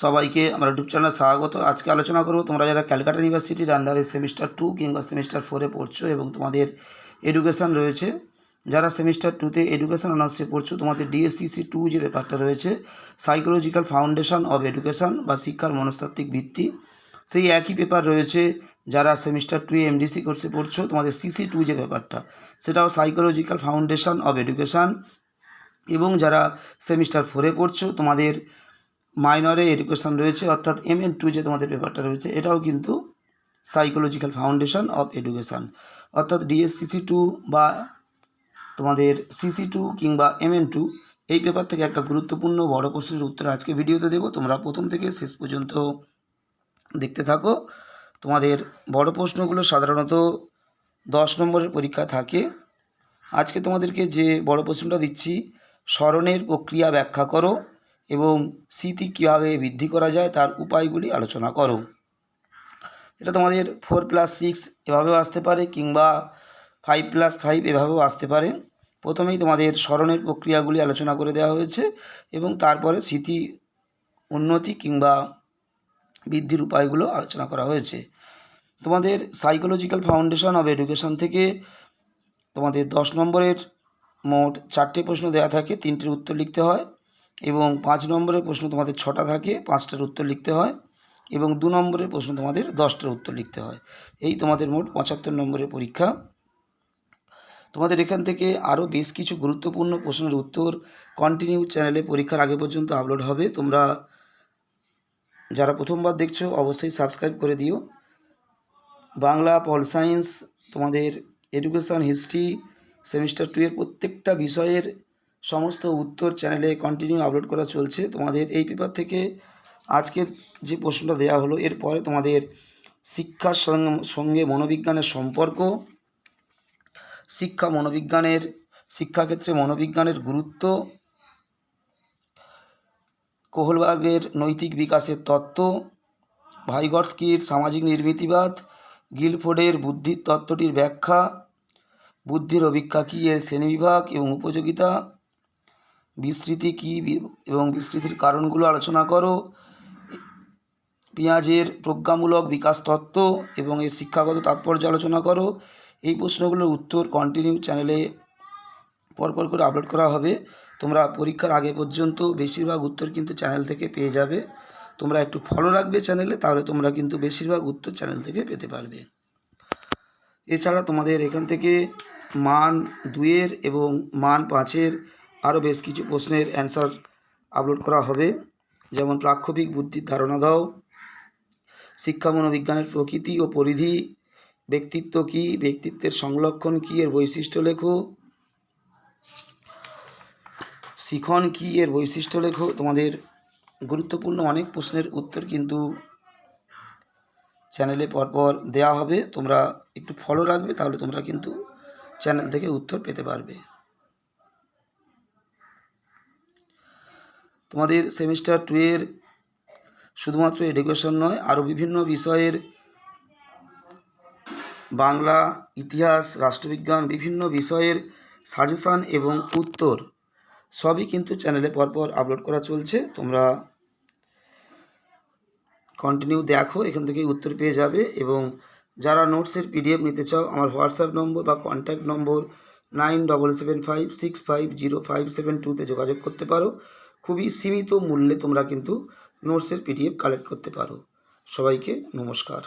সবাইকে আমার ইউটিউব চ্যানেলে স্বাগত। আজকে আলোচনা করব তোমরা যারা ক্যালকাটা ইউনিভার্সিটির আন্ডারে সেমিস্টার 2 কিংবা সেমিস্টার 4-এ পড়ছো এবং তোমাদের এডুকেশান রয়েছে, যারা সেমিস্টার 2-তে এডুকেশান অনার্সে পড়ছো, তোমাদের ডিএসসিসি 2 যে পেপারটা রয়েছে, সাইকোলজিক্যাল ফাউন্ডেশন অব এডুকেশান বা শিক্ষার মনস্তাত্ত্বিক ভিত্তি, সেই একই পেপার রয়েছে যারা সেমিস্টার 2-এ এমডিসি কোর্সে পড়ছো, তোমাদের সিসি 2 যে পেপারটা, সেটাও সাইকোলজিক্যাল ফাউন্ডেশন অব এডুকেশান। এবং যারা সেমিস্টার 4-এ পড়ছো, তোমাদের মাইনরে এডুকেশান রয়েছে, অর্থাৎ MN2 যে তোমাদের পেপারটা রয়েছে, এটাও কিন্তু সাইকোলজিক্যাল ফাউন্ডেশন অফ এডুকেশান। অর্থাৎ ডিএসসিসি 2 বা তোমাদের সিসি 2 কিংবা MN2 এই পেপার থেকে একটা গুরুত্বপূর্ণ বড় প্রশ্নের উত্তর আজকে ভিডিওতে দেবো। তোমরা প্রথম থেকে শেষ পর্যন্ত দেখতে থাকো। তোমাদের বড় প্রশ্নগুলো সাধারণত 10 নম্বরের পরীক্ষা থাকে। আজকে তোমাদেরকে যে বড় প্রশ্নটা দিচ্ছি, স্মরণের প্রক্রিয়া ব্যাখ্যা করো এবং স্মৃতি কীভাবে বৃদ্ধি করা যায় তার উপায়গুলি আলোচনা করো। এটা তোমাদের 4+6 এভাবেও আসতে পারে কিংবা 5+5 এভাবেও আসতে পারে। প্রথমেই তোমাদের স্মরণের প্রক্রিয়াগুলি আলোচনা করে দেওয়া হয়েছে এবং তারপরে স্মৃতি উন্নতি কিংবা বৃদ্ধির উপায়গুলো আলোচনা করা হয়েছে। তোমাদের সাইকোলজিক্যাল ফাউন্ডেশন অব এডুকেশান থেকে তোমাদের 10 নম্বরের মোট 4টে প্রশ্ন দেওয়া থাকে, 3টের উত্তর লিখতে হয় এবং 5 নম্বরের প্রশ্ন তোমাদের 6টা থাকে, 5টার উত্তর লিখতে হয় এবং 2 নম্বরের প্রশ্ন তোমাদের 10টার উত্তর লিখতে হয়। এই তোমাদের মোট 75 নম্বরের পরীক্ষা। তোমাদের এখান থেকে আরও বেশ কিছু গুরুত্বপূর্ণ প্রশ্নের উত্তর কন্টিনিউ চ্যানেলে পরীক্ষার আগে পর্যন্ত আপলোড হবে। তোমরা যারা প্রথমবার দেখছো অবশ্যই সাবস্ক্রাইব করে দিও। বাংলা, পল সায়েন্স, তোমাদের এডুকেশান, হিস্ট্রি, সেমিস্টার 2-এর প্রত্যেকটা বিষয়ের সমস্ত উত্তর চ্যানেলে কন্টিনিউ আপলোড করা চলছে। তোমাদের এই পেপার থেকে আজকে যে প্রশ্নটা দেওয়া হলো, এরপরে তোমাদের শিক্ষার সঙ্গে মনোবিজ্ঞানের সম্পর্ক, শিক্ষাক্ষেত্রে মনোবিজ্ঞানের গুরুত্ব, কোহলবার্গের নৈতিক বিকাশের তত্ত্ব, ভাইগটস্কির সামাজিক নির্মিতিবাদ, গিলফোর্ডের বুদ্ধির তত্ত্বটির ব্যাখ্যা, বুদ্ধির অভিক্ষা কী, এর শ্রেণীবিভাগ এবং উপযোগিতা, বিস্মৃতি কী এবং বিস্মৃতির কারণগুলো আলোচনা করো, পিঁয়াজের প্রজ্ঞামূলক বিকাশ তত্ত্ব এবং এর শিক্ষাগত তাৎপর্য আলোচনা করো। এই প্রশ্নগুলোর উত্তর কন্টিনিউ চ্যানেলে পরপর করে আপলোড করা হবে। তোমরা পরীক্ষার আগে পর্যন্ত বেশিরভাগ উত্তর কিন্তু চ্যানেল থেকে পেয়ে যাবে। তোমরা একটু ফলো রাখবে চ্যানেলে, তাহলে তোমরা কিন্তু বেশিরভাগ উত্তর চ্যানেল থেকে পেতে পারবে। এছাড়া তোমাদের এখান থেকে মান 2-এর এবং মান 5-এর আরও বেশ কিছু প্রশ্নের অ্যান্সার আপলোড করা হবে, যেমন প্রাক্ষবিক বুদ্ধির ধারণা দাও, শিক্ষা মনোবিজ্ঞানের প্রকৃতি ও পরিধি, ব্যক্তিত্ব কী, ব্যক্তিত্বের সংলক্ষণ কী, এর বৈশিষ্ট্য লেখো, শিখন কী, এর বৈশিষ্ট্য লেখো। তোমাদের গুরুত্বপূর্ণ অনেক প্রশ্নের উত্তর কিন্তু চ্যানেলে পরপর দেওয়া হবে। তোমরা একটু ফলো রাখবে, তাহলে তোমরা কিন্তু চ্যানেল থেকে উত্তর পেতে পারবে। তোমাদের সেমিস্টার 2-এর শুধুমাত্র এডুকেশন নয়, আরও বিভিন্ন বিষয়ের বাংলা, ইতিহাস, রাষ্ট্রবিজ্ঞান, বিভিন্ন বিষয়ের সাজেশান এবং উত্তর সবই কিন্তু চ্যানেলে পরপর আপলোড করা চলছে। তোমরা কন্টিনিউ দেখো, এখান থেকেই উত্তর পেয়ে যাবে। এবং যারা নোটসের PDF নিতে চাও, আমার হোয়াটসঅ্যাপ নম্বর বা কন্ট্যাক্ট নম্বর 9775650572-তে যোগাযোগ করতে পারো। খুবই সীমিত মূল্যে তোমরা কিন্তু নোটসের PDF কালেক্ট করতে পারো। সবাইকে নমস্কার।